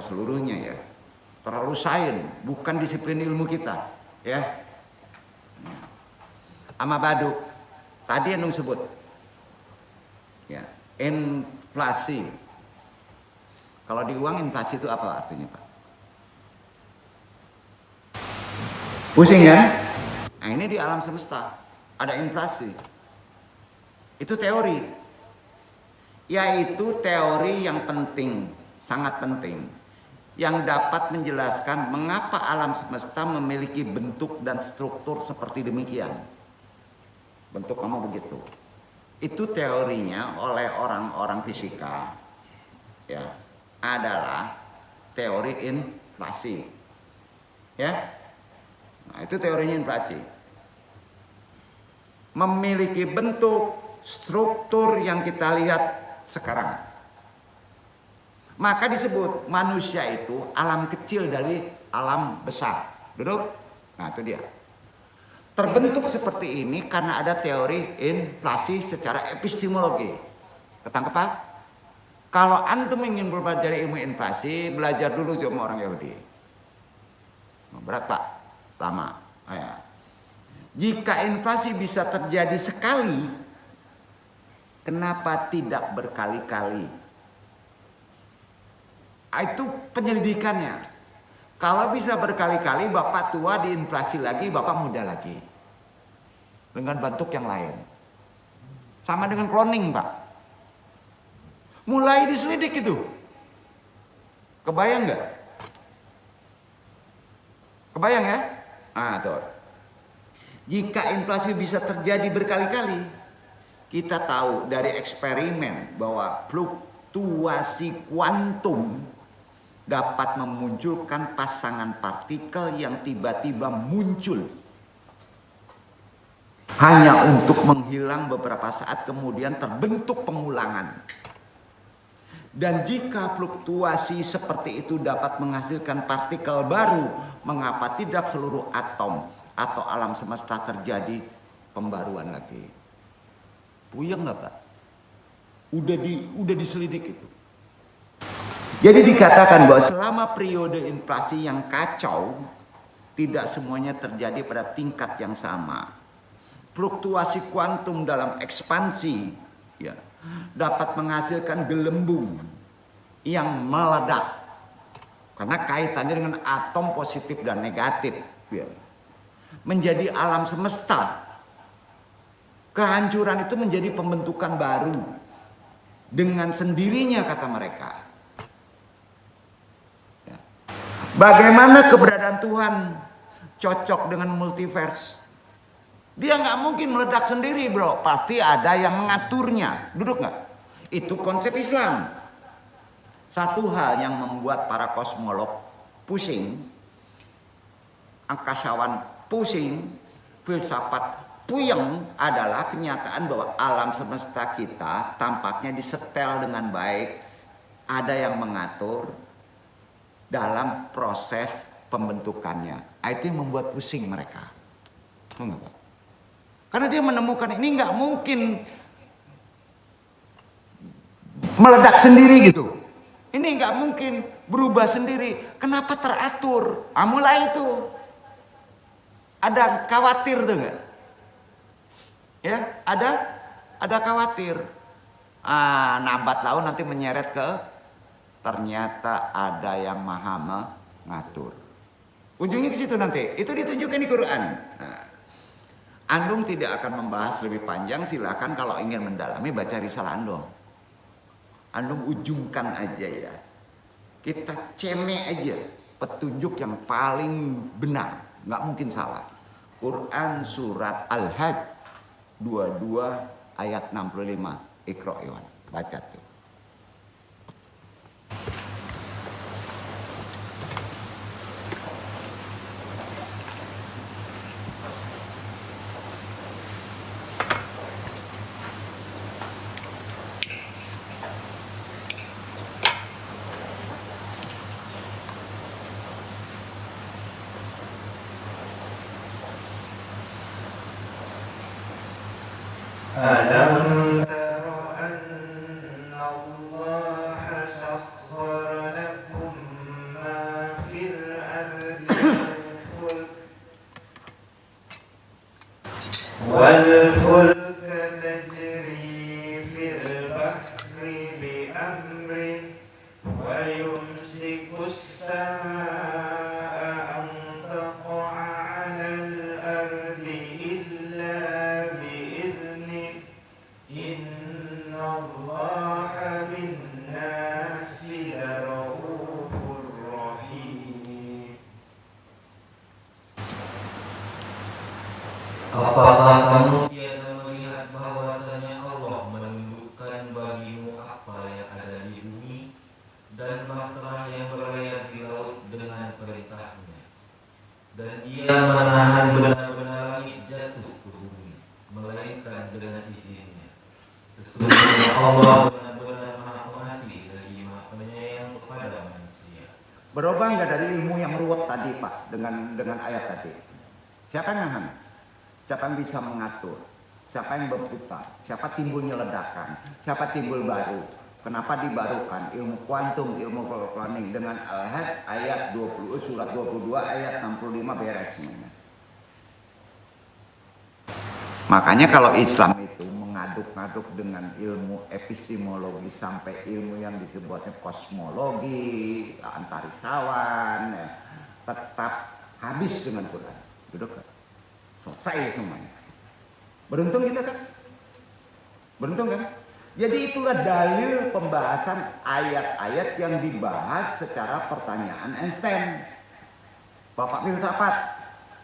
seluruhnya ya. Terlalu sains, bukan disiplin ilmu kita, ya. Ama badu, tadi yang sebut, ya, inflasi. Kalau di uang inflasi itu apa artinya, Pak? Pusing kan? Nah ini di alam semesta ada inflasi. Itu teori, yaitu teori yang penting, sangat penting, yang dapat menjelaskan mengapa alam semesta memiliki bentuk dan struktur seperti demikian. Bentuk kamu begitu. Itu teorinya oleh orang-orang fisika, ya, adalah teori inflasi, ya. Nah, itu teorinya inflasi. Memiliki bentuk, struktur yang kita lihat sekarang. Maka disebut manusia itu alam kecil dari alam besar. Duduk? Nah itu dia. Terbentuk seperti ini karena ada teori inflasi secara epistemologi. Ketangkep Pak? Kalau antum ingin belajar ilmu inflasi, belajar dulu sama orang Yahudi. Berat Pak? Lama. Ya. Jika inflasi bisa terjadi sekali, kenapa tidak berkali-kali? Itu penyelidikannya. Kalau bisa berkali-kali, bapak tua diinflasi lagi, bapak muda lagi. Dengan bentuk yang lain. Sama dengan cloning, Pak. Mulai diselidik itu. Kebayang nggak? Kebayang ya? Nah, tuh. Jika inflasi bisa terjadi berkali-kali, kita tahu dari eksperimen bahwa fluktuasi kuantum dapat memunculkan pasangan partikel yang tiba-tiba muncul hanya untuk menghilang beberapa saat kemudian terbentuk pengulangan. Dan jika fluktuasi seperti itu dapat menghasilkan partikel baru, mengapa tidak seluruh atom atau alam semesta terjadi pembaruan lagi? Puyeng nggak Pak? Udah diselidik itu. Jadi dikatakan bahwa selama periode inflasi yang kacau, tidak semuanya terjadi pada tingkat yang sama. Fluktuasi kuantum dalam ekspansi ya, dapat menghasilkan gelembung yang meledak. Karena kaitannya dengan atom positif dan negatif. Ya. Menjadi alam semesta. Kehancuran itu menjadi pembentukan baru. Dengan sendirinya kata mereka. Bagaimana keberadaan Tuhan cocok dengan multiverse? Dia nggak mungkin meledak sendiri bro. Pasti ada yang mengaturnya. Duduk nggak? Itu konsep Islam. Satu hal yang membuat para kosmolog pusing, angkasawan pusing, filsafat puyeng adalah kenyataan bahwa alam semesta kita tampaknya disetel dengan baik. Ada yang mengatur dalam proses pembentukannya. Itu yang membuat pusing mereka. Karena dia menemukan ini nggak mungkin meledak sendiri gitu. Ini nggak mungkin berubah sendiri. Kenapa teratur? Mulai itu ada khawatir tuh nggak? Ya, ada khawatir. Nambat laun nanti menyeret ke ternyata ada yang maha mengatur. Ujungnya ke situ nanti. Itu ditunjukkan di Quran. Nah, Andung tidak akan membahas lebih panjang. Silakan kalau ingin mendalami baca risalah Andung. Andung ujungkan aja ya. Kita ceme aja petunjuk yang paling benar, nggak mungkin salah. Quran surat Al-Hajj 22 ayat 65. Iqra' Iwan. Baca tuh. ألم تر أن الله سخر لكم والفلك تجري في البحر بأمره ويمسك السماء أن تقع على الأرض إلا بإذنه إن الله بالناس لرؤوف رحيم. Apakah kamu tiada melihat bahwasanya Allah menundukkan bagimu apa yang ada di bumi dan bahtera yang berlayar di laut dengan perintahnya, dan Ia menahan benar-benar langit jatuh ke bumi melainkan dengan izinnya. Sesungguhnya Allah benar-benar Maha Pengasih lagi Maha Penyayang kepada manusia. Berubah nggak dari ilmu yang ruwet tadi Pak dengan ayat tadi? Siapa yang nahan? Siapa yang bisa mengatur? Siapa yang berputar? Siapa timbulnya ledakan? Siapa timbul baru? Kenapa dibarukan? Ilmu kuantum, ilmu planning dengan ayat 20 surat 22 ayat 65 beres semuanya. Makanya kalau Islam itu mengaduk-aduk dengan ilmu epistemologi sampai ilmu yang disebutnya kosmologi, antariksawan, ya, tetap habis dengan Quran. Duduk. Selesai semuanya. Beruntung kita kan? Beruntung kan? Jadi itulah dalil pembahasan ayat-ayat yang dibahas secara pertanyaan Einstein. Bapak filsafat,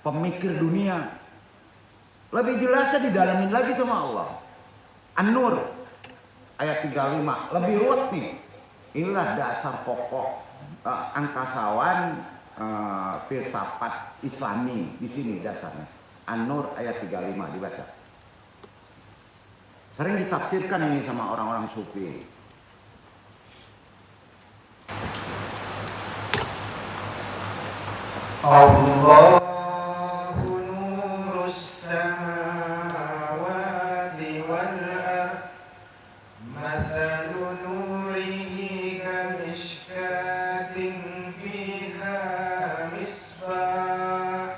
pemikir dunia. Lebih jelasnya didalamin lagi sama Allah. An-Nur ayat 35 lebih ruwet nih. Inilah dasar pokok angkasawan filsafat Islami di sini dasarnya. An-Nur ayat 35 dibaca. Sering ditafsirkan ini sama orang-orang sufi. Allahu nurus samawati wal ardh mathalu nurihi kamishkatin fiha misbah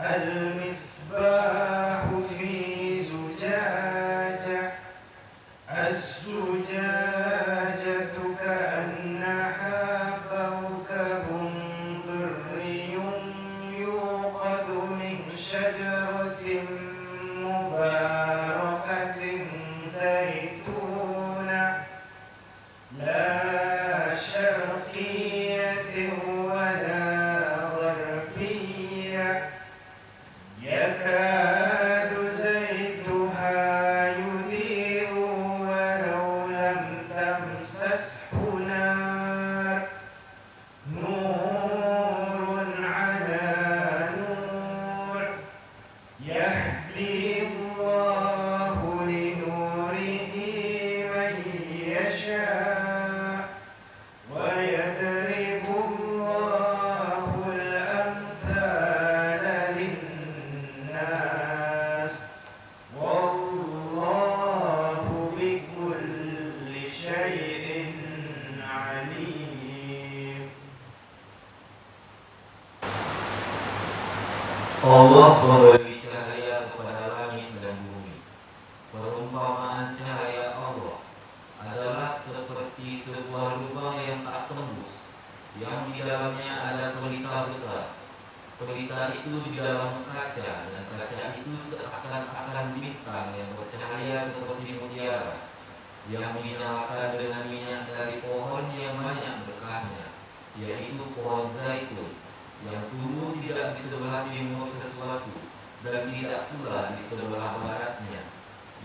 al-misbahu fi zujajah az-zujajatu ka'annaha kawkabun durriyun yuqadu min syajaratin mubarakatin zaitunah la syarqiyatin wa la gharbiyah yakadu zaituha yudhi'u walau lam tamsashu nar nurun ala nur yahdi Allahu li nurihi man yasha' wa yadribu Allahu al-amthala lin-nas wallahu bikulli syai'in alim. Allah memberi cahaya kepada langit dan bumi. Perumpamaan cahaya Allah adalah seperti sebuah lubang yang tak tembus, yang di dalamnya ada pelita besar. Pelita itu di dalam kaca, dan kaca itu seakan-akan bintang yang bercahaya seperti mutiara, yang dinyalakan dengan minyak dari pohon yang banyak berkahnya, yaitu pohon zaitun, yang tumbuh tidak di sebelah timur sesuatu dan tidak pula di sebelah baratnya,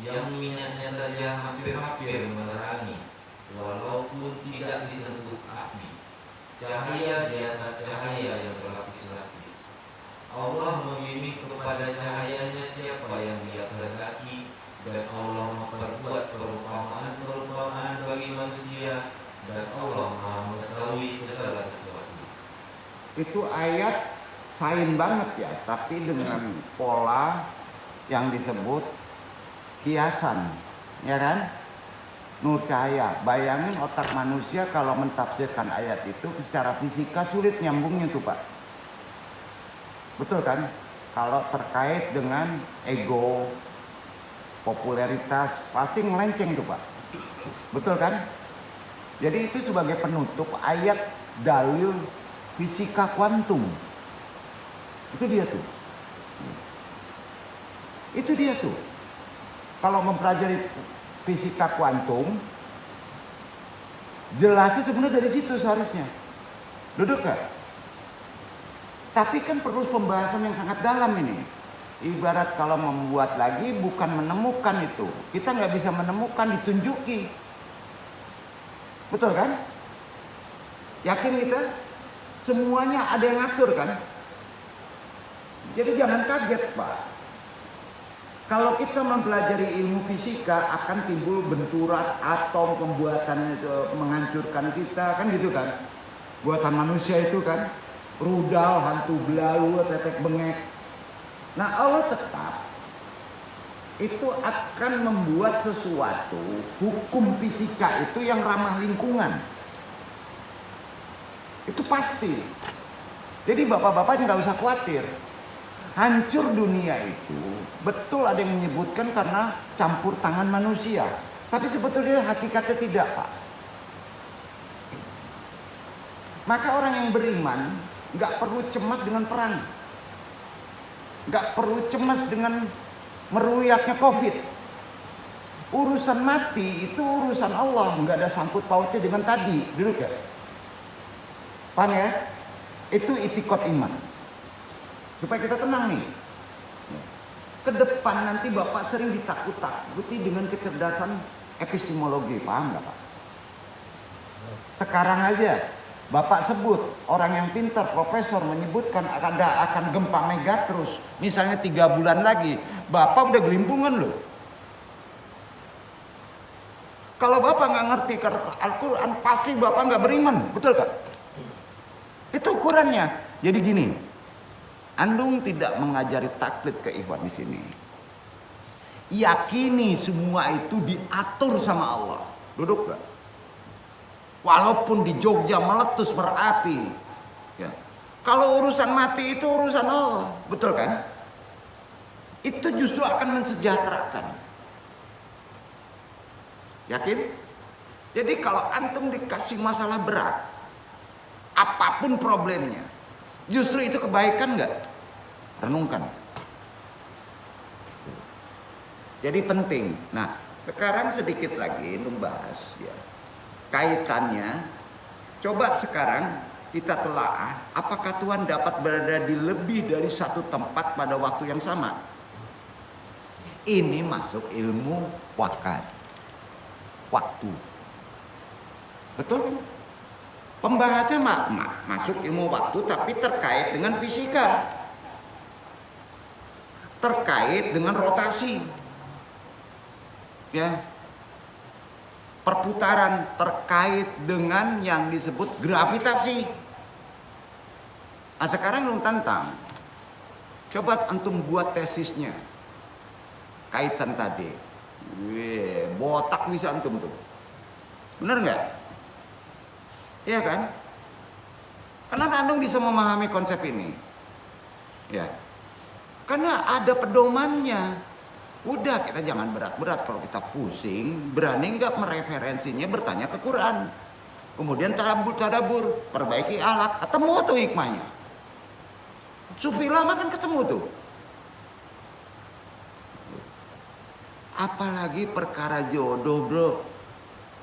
yang minyaknya saja hampir-hampir menerangi walaupun tidak disentuh api, cahaya di atas cahaya yang berlapis-lapis. Allah membimbing kepada cahayanya siapa yang Dia kehendaki, dan Allah memperbuat perumpamaan-perumpamaan bagi manusia, dan Allah Maha mengetahui segala sesuatu. Itu ayat sains banget ya, tapi dengan pola yang disebut kiasan, ya kan? Nur cahaya. Bayangin otak manusia kalau mentafsirkan ayat itu secara fisika sulit nyambungnya tuh Pak. Betul kan? kalau terkait dengan ego, popularitas, pasti melenceng tuh Pak. Betul kan? Jadi itu sebagai penutup ayat dalil fisika kuantum. Itu dia tuh. Itu dia tuh. Kalau mempelajari fisika kuantum, jelasnya sebenarnya dari situ seharusnya. Duduk gak? Tapi kan perlu pembahasan yang sangat dalam ini. Ibarat kalau membuat lagi bukan menemukan itu. Kita nggak bisa menemukan, ditunjuki. Betul kan? Yakin kita? Semuanya ada yang ngatur kan? Jadi jangan kaget Pak. Kalau kita mempelajari ilmu fisika akan timbul benturan atom, pembuatan itu menghancurkan kita kan gitu kan? Buatan manusia itu kan, rudal, hantu belalu, tetek bengek. Nah Allah tetap itu akan membuat sesuatu hukum fisika itu yang ramah lingkungan. Itu pasti. Jadi bapak-bapak nggak usah khawatir. Hancur dunia itu betul ada yang menyebutkan karena campur tangan manusia. Tapi sebetulnya hakikatnya tidak Pak. Maka orang yang beriman nggak perlu cemas dengan perang. Nggak perlu cemas dengan meruyaknya COVID. Urusan mati itu urusan Allah. Nggak ada sangkut pautnya dengan tadi. Dulu ya. Paham ya? Itu itikad iman. Supaya kita tenang nih. Ke depan nanti Bapak sering ditakut-takuti dengan kecerdasan epistemologi. Paham nggak Pak? Sekarang aja Bapak sebut orang yang pintar, profesor menyebutkan akan gempa mega terus. Misalnya 3 bulan lagi. Bapak udah gelimpungan loh. Kalau Bapak nggak ngerti Al-Quran pasti Bapak nggak beriman. Betul Kak? Itu ukurannya. Jadi gini. Andung tidak mengajari taklid ke ikhwan di sini. Yakini semua itu diatur sama Allah. Duduk gak? Walaupun di Jogja meletus berapi. Ya. Kalau urusan mati itu urusan Allah. Betul kan? Itu justru akan mensejahterakan. Yakin? Jadi kalau antum dikasih masalah berat, apapun problemnya, justru itu kebaikan nggak? Renungkan. Jadi penting. Nah, sekarang sedikit lagi membahas ya. Kaitannya, coba sekarang kita telaah apakah Tuhan dapat berada di lebih dari satu tempat pada waktu yang sama. Ini masuk ilmu waktu. Betul kan? Pembahasannya masuk ilmu waktu tapi terkait dengan fisika. Terkait dengan rotasi. Ya. Perputaran terkait dengan yang disebut gravitasi. Nah, sekarang lu tantang. Coba antum buat tesisnya. Kaitan tadi. Wih, botak bisa antum tuh. Bener nggak? Iya kan? Kenapa antum bisa memahami konsep ini? Ya. Karena ada pedomannya. Udah, kita jangan berat-berat. Kalau kita pusing, berani nggak mereferensinya bertanya ke Quran. Kemudian tadabur, perbaiki alat, ketemu tuh hikmahnya. Sufi lama kan ketemu tuh. Apalagi perkara jodoh bro,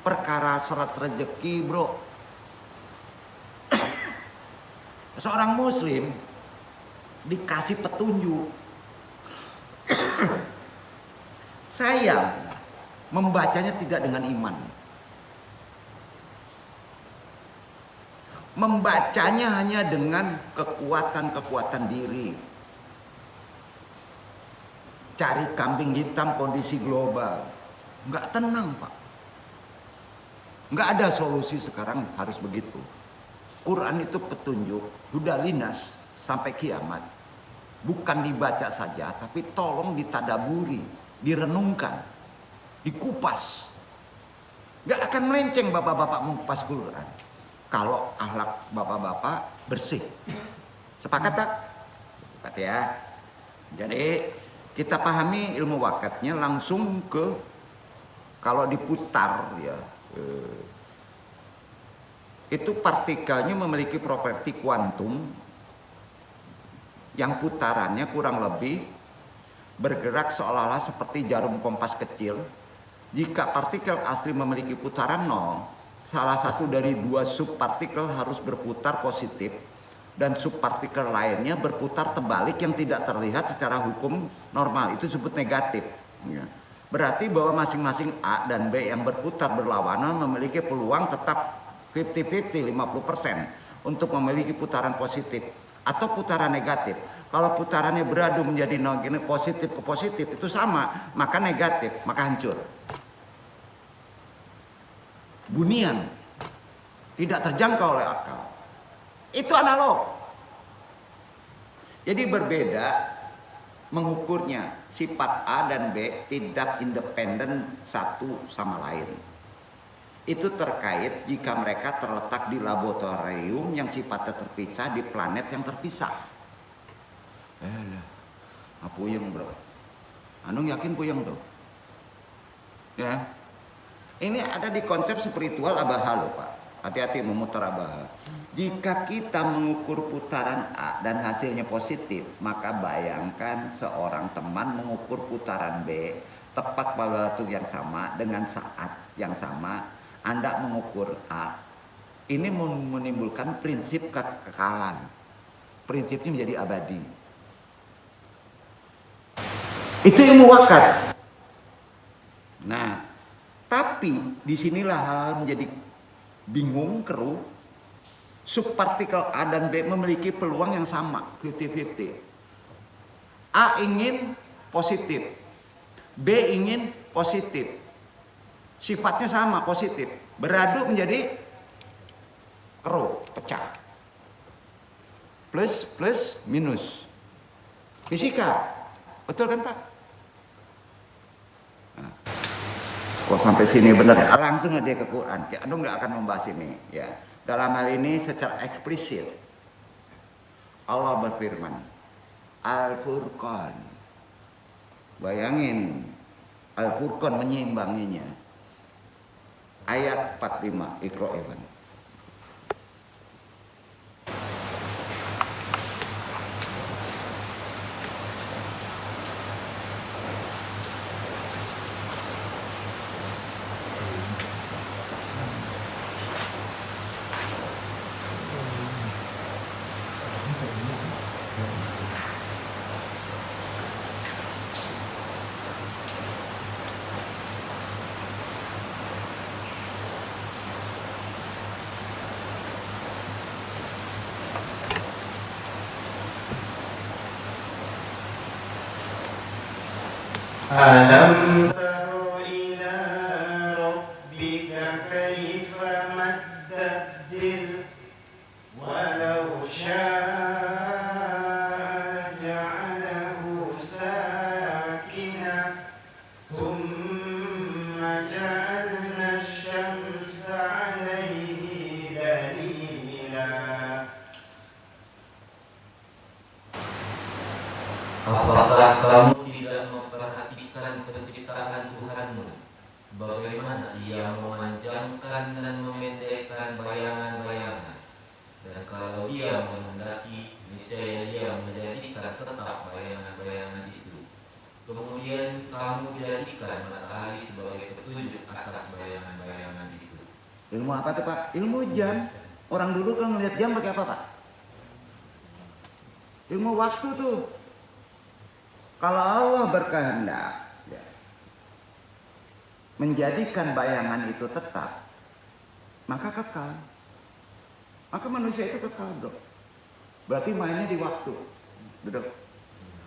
perkara serat rezeki bro. Seorang muslim dikasih petunjuk. Sayang membacanya tidak dengan iman. Membacanya hanya dengan kekuatan diri. Cari kambing hitam kondisi global. Nggak tenang Pak. Nggak ada solusi sekarang harus begitu. Quran itu petunjuk, sudah linas sampai kiamat. Bukan dibaca saja, tapi tolong ditadaburi. Direnungkan, dikupas. Gak akan melenceng bapak-bapak mengupas Quran kalau akhlak bapak-bapak bersih. Sepakat tak? Sepakat ya. Jadi kita pahami ilmu wakatnya langsung ke kalau diputar ya. Itu partikelnya memiliki properti kuantum yang putarannya kurang lebih bergerak seolah-olah seperti jarum kompas kecil. Jika partikel asli memiliki putaran 0, salah satu dari dua subpartikel harus berputar positif dan subpartikel lainnya berputar terbalik yang tidak terlihat secara hukum normal. Itu disebut negatif. Berarti bahwa masing-masing A dan B yang berputar berlawanan memiliki peluang tetap 50-50, 50% untuk memiliki putaran positif atau putaran negatif. Kalau putarannya beradu menjadi positif ke positif itu sama, maka negatif, maka hancur. Bunian, tidak terjangkau oleh akal. Itu analog. Jadi berbeda mengukurnya. Sifat A dan B tidak independen satu sama lain. Itu terkait jika mereka terletak di laboratorium yang sifatnya terpisah di planet yang terpisah. Puyeng bro. Anung yakin puyeng tuh? Ya. Ini ada di konsep spiritual abaha loh Pak. Hati-hati memutar abaha. Jika kita mengukur putaran A dan hasilnya positif, maka bayangkan seorang teman mengukur putaran B tepat pada waktu yang sama dengan saat yang sama. Anda mengukur A, ini menimbulkan prinsip kekekalan. Prinsipnya menjadi abadi. Itu ilmu wakat. Nah, tapi disinilah hal menjadi bingung, keruh. Subpartikel A dan B memiliki peluang yang sama, 50-50. A ingin positif, B ingin positif. Sifatnya sama, positif. Beradu menjadi keruh, pecah. Plus, plus, minus. Fisika. Betul kan Pak? Nah. Kok sampai sini benar? Langsung aja ke Quran. Anu nggak akan membahas ini. Ya. Dalam hal ini secara eksplisit. Allah berfirman. Al-Furqan. Bayangin. Al-Furqan menyeimbanginya. Ayat 45, Iqra Iwan. ألم تر إلى ربك كيف مد الظل ولو شاء جعله ساكنا ثم جعلنا الشمس عليه دليلا. Apakah kamu tidak memperhatikan penciptaan Tuhanmu? Bagaimana Ia memanjangkan dan memendekkan bayangan-bayangan? Dan kalau Dia menghendaki, niscaya Dia menjadikan tetap bayangan-bayangan itu. Kemudian kamu jadikan matahari sebagai petunjuk atas bayangan-bayangan itu. Ilmu apa tuh Pak? Ilmu jam. Orang dulu kan ngeliat jam pakai apa Pak? Ilmu waktu tuh. Kalau Allah berkehendak ya, menjadikan bayangan itu tetap, maka kekal. Maka manusia itu kekal bro. Berarti mainnya di waktu. Betul.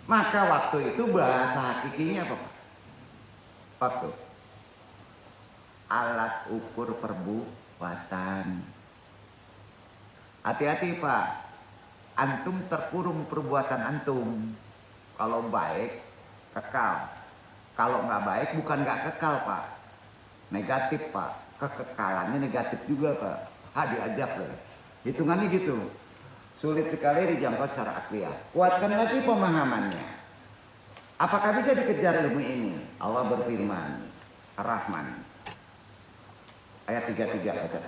Maka waktu itu bahasa hakikinya apa Pak? Waktu. Alat ukur perbuatan. Hati-hati Pak. Antum terkurung perbuatan antum. Kalau baik, kekal. Kalau nggak baik, bukan nggak kekal, Pak. Negatif, Pak. Kekekalannya negatif juga, Pak. Diajak loh. Hitungannya gitu. Sulit sekali dijangkau secara akliah. Kuatkan lagi pemahamannya. Apakah bisa dikejar ilmu ini? Allah berfirman, Ar-Rahman. Ayat 33 kata.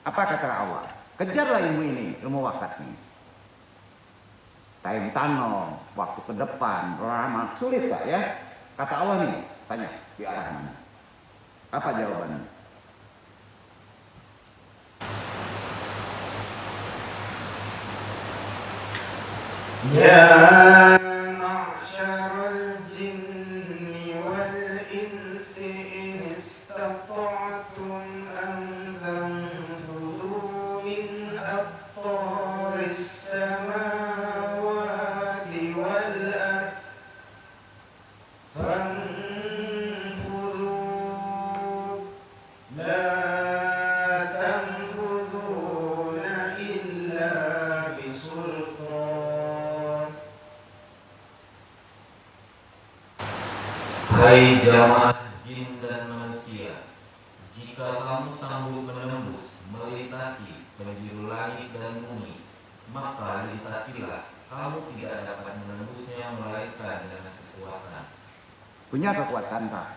Apa kata Allah? Kejarlah ilmu ini, ilmu wakat nih. Time tunnel, waktu ke depan, lama, sulit Pak ya? Kata Allah nih, tanya di arah mana? Apa jawabannya? يا معشر الجن والإنس إن استطعتم أن تنفذوا من أقطار السماوات والأرض فانفذوا لا تنفذون إلا بسلطان. Hai jamaah jin dan manusia, jika kamu sanggup menembus, melintasi penjuru langit dan bumi, maka lintasilah. Kamu tidak dapat menembusnya melainkan dengan kekuatan. Punya kekuatan Pak.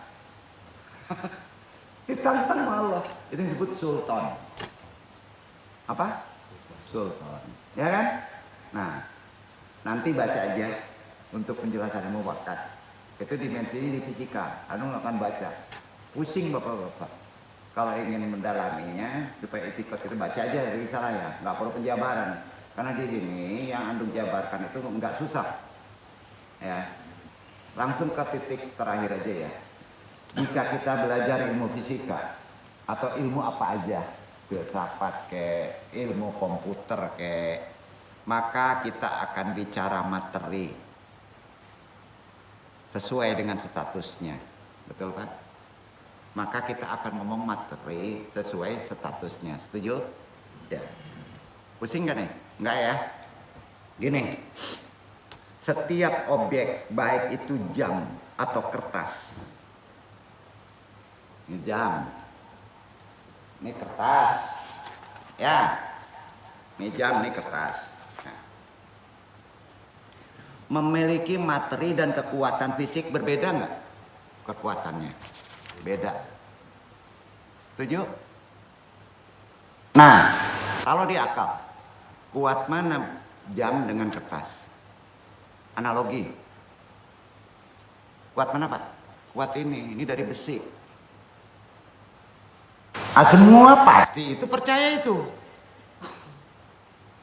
Ditantang sama Allah. Itu disebut sultan. Apa? Sultan. Ya kan? Nah, nanti baca aja untuk penjelasan ilmu wakat. Itu dimensinya di fisika. Anu nggak akan baca. Pusing bapak-bapak. Kalau ingin mendalaminya supaya etikot itu baca aja dari risalah ya. Nggak perlu penjabaran. Karena di sini yang antum jabarkan itu nggak susah. Ya. Langsung ke titik terakhir aja ya. Jika kita belajar ilmu fisika atau ilmu apa aja, filsafat kayak ilmu komputer kayak, maka kita akan bicara materi sesuai dengan statusnya, betul Pak? Maka kita akan ngomong materi sesuai statusnya, setuju? Ya. Pusing gak nih? Enggak ya? Gini, setiap objek baik itu jam atau kertas, ini jam, ini kertas, ya, ini jam, ini kertas. Memiliki materi dan kekuatan fisik berbeda nggak? Kekuatannya beda. Setuju? Nah, kalau di akal, kuat mana jam dengan kertas? Analogi. Kuat mana Pak? Kuat ini dari besi. Semua pasti itu percaya itu.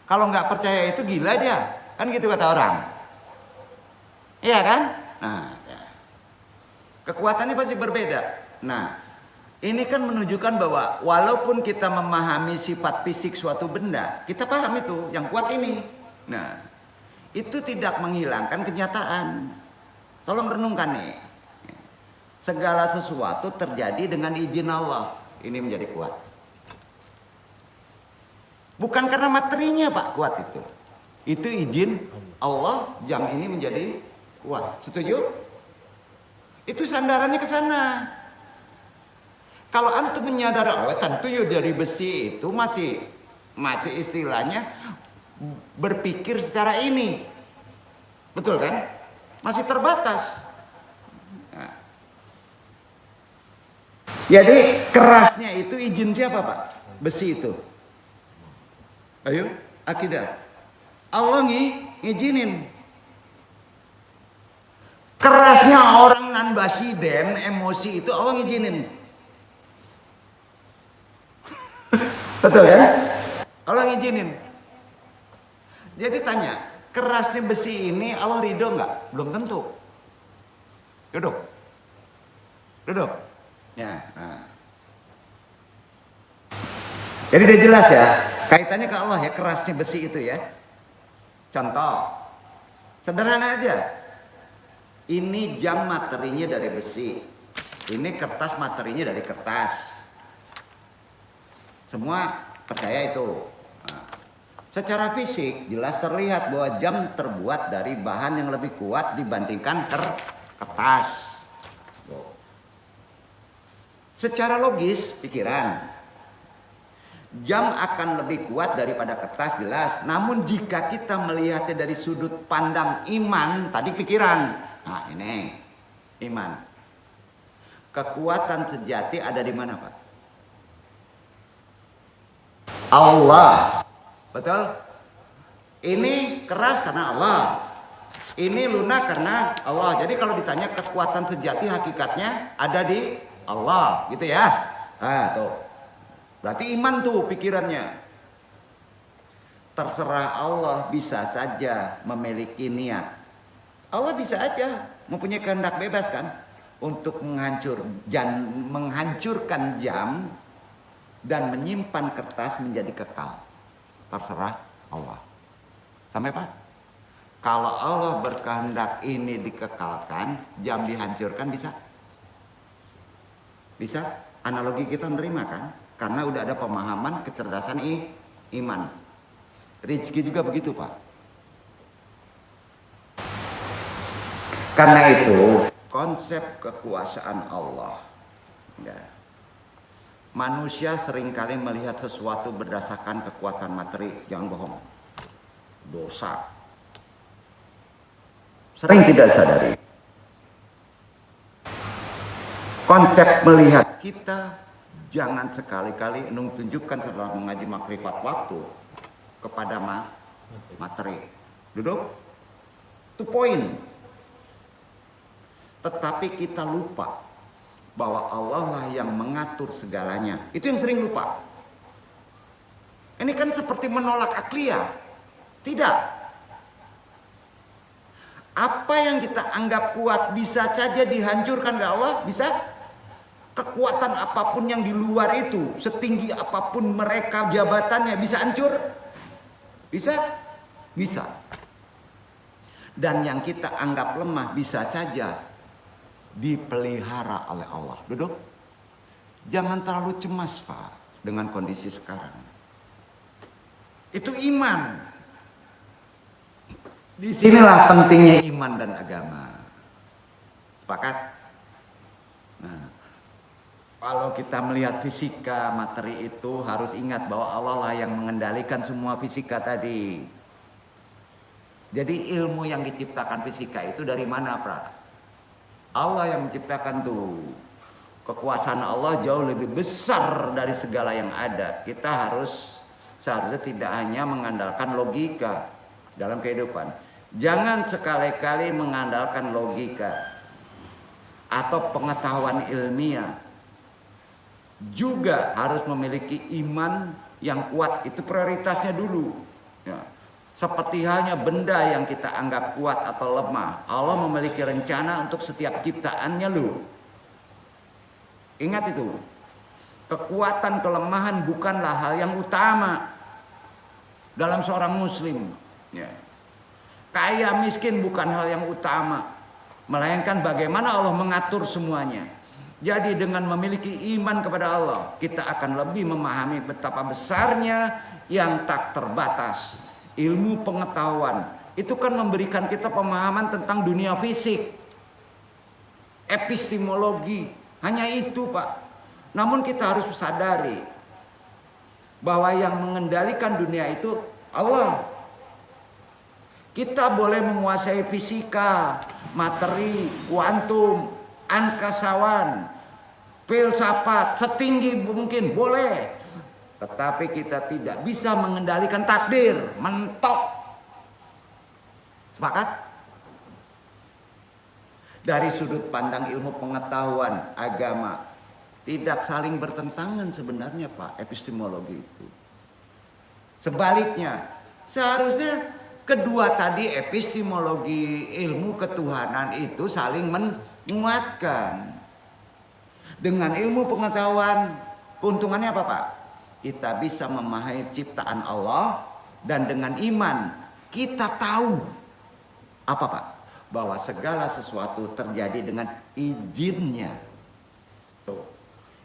Kalau nggak percaya itu gila dia, kan gitu kata orang. Iya kan? Nah, ya. Kekuatannya pasti berbeda. Nah, ini kan menunjukkan bahwa walaupun kita memahami sifat fisik suatu benda, kita paham itu, yang kuat ini. Nah, itu tidak menghilangkan kenyataan. Tolong renungkan nih. Segala sesuatu terjadi dengan izin Allah. Ini menjadi kuat. Bukan karena materinya Pak kuat itu. Itu izin Allah, jam ini menjadi kuat. Setuju? Itu sandarannya ke sana. Kalau antum menyadari, oh tentu ya dari besi itu masih istilahnya berpikir secara ini. Betul kan? Masih terbatas. Nah. Jadi kerasnya itu izin siapa Pak? Besi itu. Ayo, akidah. Allah ngizinin. Kerasnya orang nan basiden, emosi itu Allah ngizinin. Betul kan? Allah ngizinin. Jadi tanya, kerasnya besi ini Allah ridho nggak? Belum tentu. Duduk. Ya. Nah. Jadi udah jelas ya, kaitannya ke Allah ya, kerasnya besi itu ya. Contoh, sederhana aja. Ini jam materinya dari besi. Ini kertas materinya dari kertas. Semua percaya itu. Nah, secara fisik jelas terlihat bahwa jam terbuat dari bahan yang lebih kuat dibandingkan kertas. Secara logis pikiran, Jam akan lebih kuat daripada kertas, jelas. Namun jika kita melihatnya dari sudut pandang iman, tadi pikiran. Nah ini, iman. Kekuatan sejati ada di mana, Pak? Allah. Betul? Ini keras karena Allah. Ini lunak karena Allah. Jadi kalau ditanya kekuatan sejati hakikatnya ada di Allah, gitu ya. Nah, tuh. Berarti iman tuh pikirannya. Terserah Allah bisa saja memiliki niat. Allah bisa aja mempunyai kehendak bebas kan untuk menghancurkan jam dan menyimpan kertas menjadi kekal. Terserah Allah. Sampai Pak? Kalau Allah berkehendak ini dikekalkan, jam dihancurkan bisa? Bisa? Analogi kita menerima kan? Karena udah ada pemahaman kecerdasan iman. Rezeki juga begitu Pak. Karena itu konsep kekuasaan Allah. Ya. Manusia seringkali melihat sesuatu berdasarkan kekuatan materi. Jangan bohong. Dosa. Sering tidak sadari. Konsep melihat kita jangan sekali-kali tunjukkan setelah mengaji makrifat waktu kepada materi. Duduk. Itu poin. Tetapi kita lupa bahwa Allah lah yang mengatur segalanya. Itu yang sering lupa. Ini kan seperti menolak akliyah. Tidak. Apa yang kita anggap kuat bisa saja dihancurkan oleh Allah, bisa. Kekuatan apapun yang di luar itu, setinggi apapun mereka jabatannya, bisa hancur? Bisa? Bisa. Dan yang kita anggap lemah bisa saja dipelihara oleh Allah. Duduk. Jangan terlalu cemas Pak dengan kondisi sekarang. Itu iman. Disinilah pentingnya iman dan agama. Sepakat? Nah, kalau kita melihat fisika materi itu harus ingat bahwa Allah lah yang mengendalikan semua fisika tadi. Jadi ilmu yang diciptakan fisika itu dari mana Pak? Allah yang menciptakan tuh. Kekuasaan Allah jauh lebih besar dari segala yang ada. Kita seharusnya tidak hanya mengandalkan logika dalam kehidupan. Jangan sekali-kali mengandalkan logika atau pengetahuan ilmiah. Juga harus memiliki iman yang kuat. Itu prioritasnya dulu. Ya. Seperti halnya benda yang kita anggap kuat atau lemah. Allah memiliki rencana untuk setiap ciptaannya loh. Ingat itu. Kekuatan kelemahan bukanlah hal yang utama dalam seorang muslim. Ya. Kaya miskin bukan hal yang utama. Melainkan bagaimana Allah mengatur semuanya. Jadi dengan memiliki iman kepada Allah, kita akan lebih memahami betapa besarnya yang tak terbatas. Ilmu pengetahuan itu kan memberikan kita pemahaman tentang dunia fisik, epistemologi, hanya itu Pak. Namun kita harus sadari bahwa yang mengendalikan dunia itu Allah. Kita boleh menguasai fisika, materi, kuantum, angkasawan, filsafat setinggi mungkin boleh. Tetapi kita tidak bisa mengendalikan takdir, mentok. Sepakat? Dari sudut pandang ilmu pengetahuan agama, tidak saling bertentangan sebenarnya Pak, epistemologi itu. Sebaliknya, seharusnya kedua tadi epistemologi, ilmu ketuhanan itu saling menguatkan. Dengan ilmu pengetahuan, keuntungannya apa Pak? Kita bisa memahami ciptaan Allah, dan dengan iman kita tahu apa Pak? Bahwa segala sesuatu terjadi dengan izinnya. Tuh.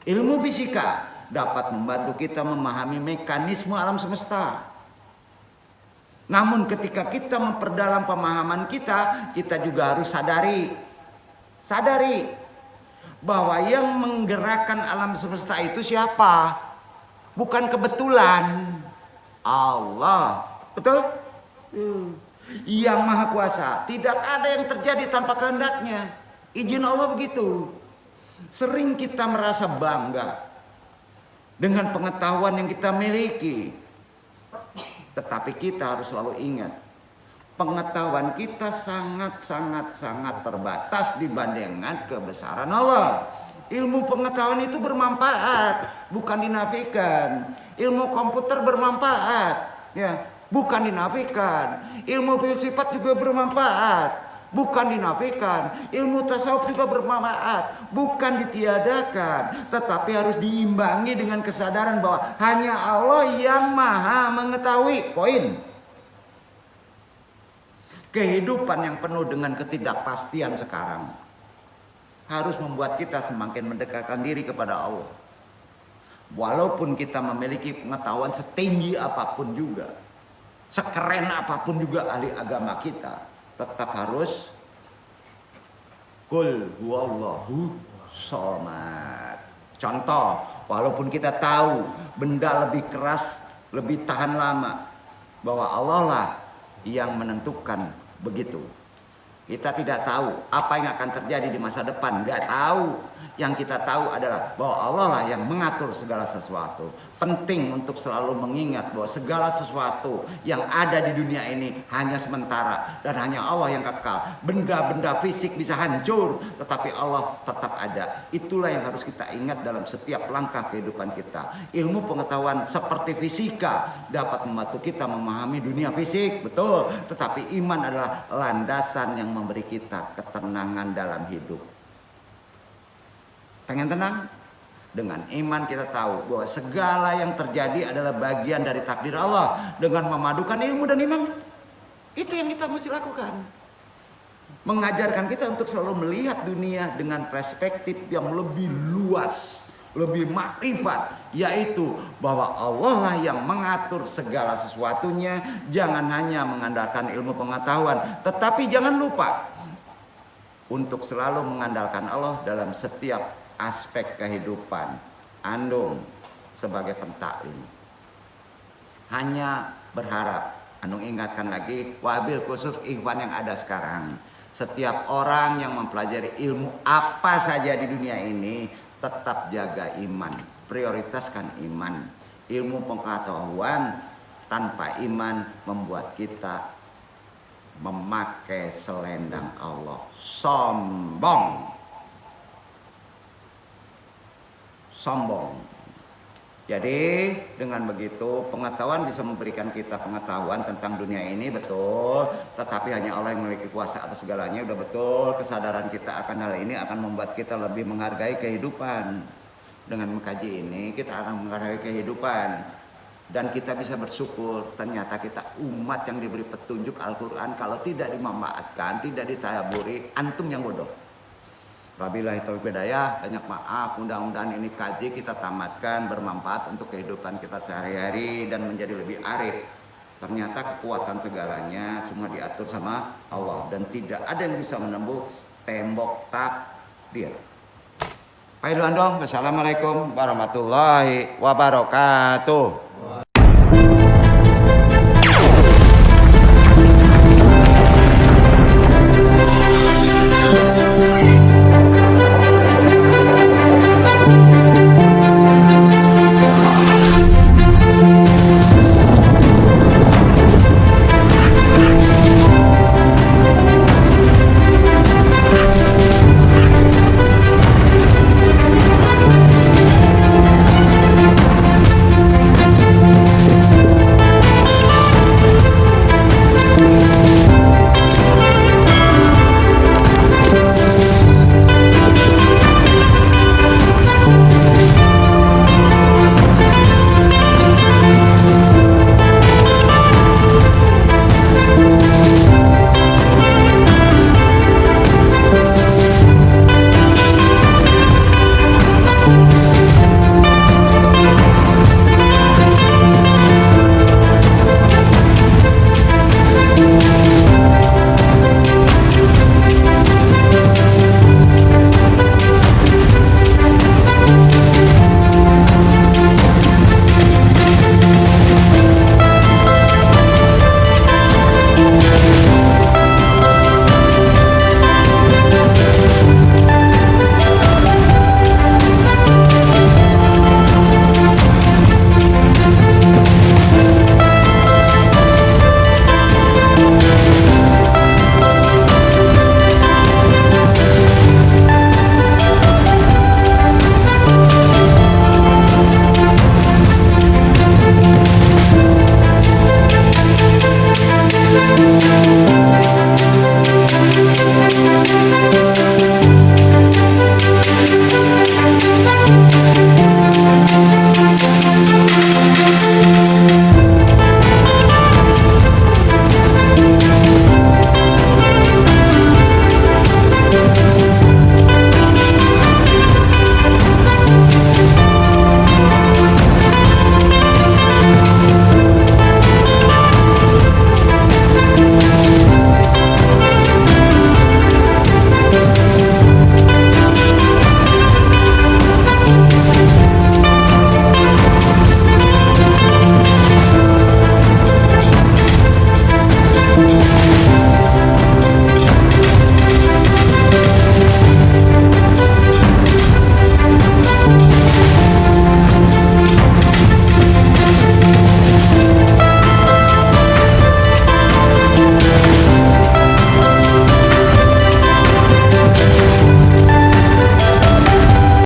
Ilmu fisika dapat membantu kita memahami mekanisme alam semesta. Namun ketika kita memperdalam pemahaman kita juga harus sadari bahwa yang menggerakkan alam semesta itu siapa? bukan kebetulan. Allah, betul? Yang Maha Kuasa, tidak ada yang terjadi tanpa kehendaknya. Izin Allah begitu. Sering kita merasa bangga dengan pengetahuan yang kita miliki. Tetapi kita harus selalu ingat, pengetahuan kita sangat terbatas dibandingkan kebesaran Allah. Ilmu pengetahuan itu bermanfaat, bukan dinafikan. Ilmu komputer bermanfaat, ya, bukan dinafikan. Ilmu filsafat juga bermanfaat, bukan dinafikan. Ilmu tasawuf juga bermanfaat, bukan ditiadakan. Tetapi harus diimbangi dengan kesadaran bahwa hanya Allah yang maha mengetahui. Poin. Kehidupan yang penuh dengan ketidakpastian sekarang harus membuat kita semakin mendekatkan diri kepada Allah. Walaupun kita memiliki pengetahuan setinggi apapun juga, sekeren apapun juga ahli agama kita, tetap harus Qul huwallahu shomad. Contoh, walaupun kita tahu benda lebih keras, lebih tahan lama, bahwa Allah lah yang menentukan begitu. Kita tidak tahu apa yang akan terjadi di masa depan, nggak tahu. Yang kita tahu adalah bahwa Allah lah yang mengatur segala sesuatu. Penting untuk selalu mengingat bahwa segala sesuatu yang ada di dunia ini hanya sementara dan hanya Allah yang kekal. Benda-benda fisik bisa hancur, tetapi Allah tetap ada. Itulah yang harus kita ingat dalam setiap langkah kehidupan kita. Ilmu pengetahuan seperti fisika dapat membantu kita memahami dunia fisik, betul. Tetapi iman adalah landasan yang memberi kita ketenangan dalam hidup. Pengen tenang? Dengan iman kita tahu bahwa segala yang terjadi adalah bagian dari takdir Allah. Dengan memadukan ilmu dan iman, itu yang kita mesti lakukan. Mengajarkan kita untuk selalu melihat dunia dengan perspektif yang lebih luas, lebih makrifat, yaitu bahwa Allah lah yang mengatur segala sesuatunya. Jangan hanya mengandalkan ilmu pengetahuan, tetapi jangan lupa untuk selalu mengandalkan Allah dalam setiap aspek kehidupan. Andung sebagai pentaklim hanya berharap, Andung ingatkan lagi, wabil khusus ikhwan yang ada sekarang, setiap orang yang mempelajari ilmu apa saja di dunia ini tetap jaga iman, prioritaskan iman. Ilmu pengetahuan tanpa iman membuat kita memakai selendang Allah, sombong. Jadi dengan begitu pengetahuan bisa memberikan kita pengetahuan tentang dunia ini, betul. Tetapi hanya Allah yang memiliki kuasa atas segalanya, udah betul. Kesadaran kita akan hal ini akan membuat kita lebih menghargai kehidupan. Dengan mengkaji ini kita akan menghargai kehidupan. Dan kita bisa bersyukur ternyata kita umat yang diberi petunjuk Al-Quran. Kalau tidak dimanfaatkan, tidak ditadaburi, antum yang bodoh. Wabillahi taufiq hidayah, banyak maaf. Mudah-mudahan ini kaji kita tamatkan bermanfaat untuk kehidupan kita sehari-hari dan menjadi lebih arif. Ternyata kekuatan segalanya semua diatur sama Allah dan tidak ada yang bisa menembus tembok takdir. Pak Ilu Andong, wassalamualaikum warahmatullahi wabarakatuh.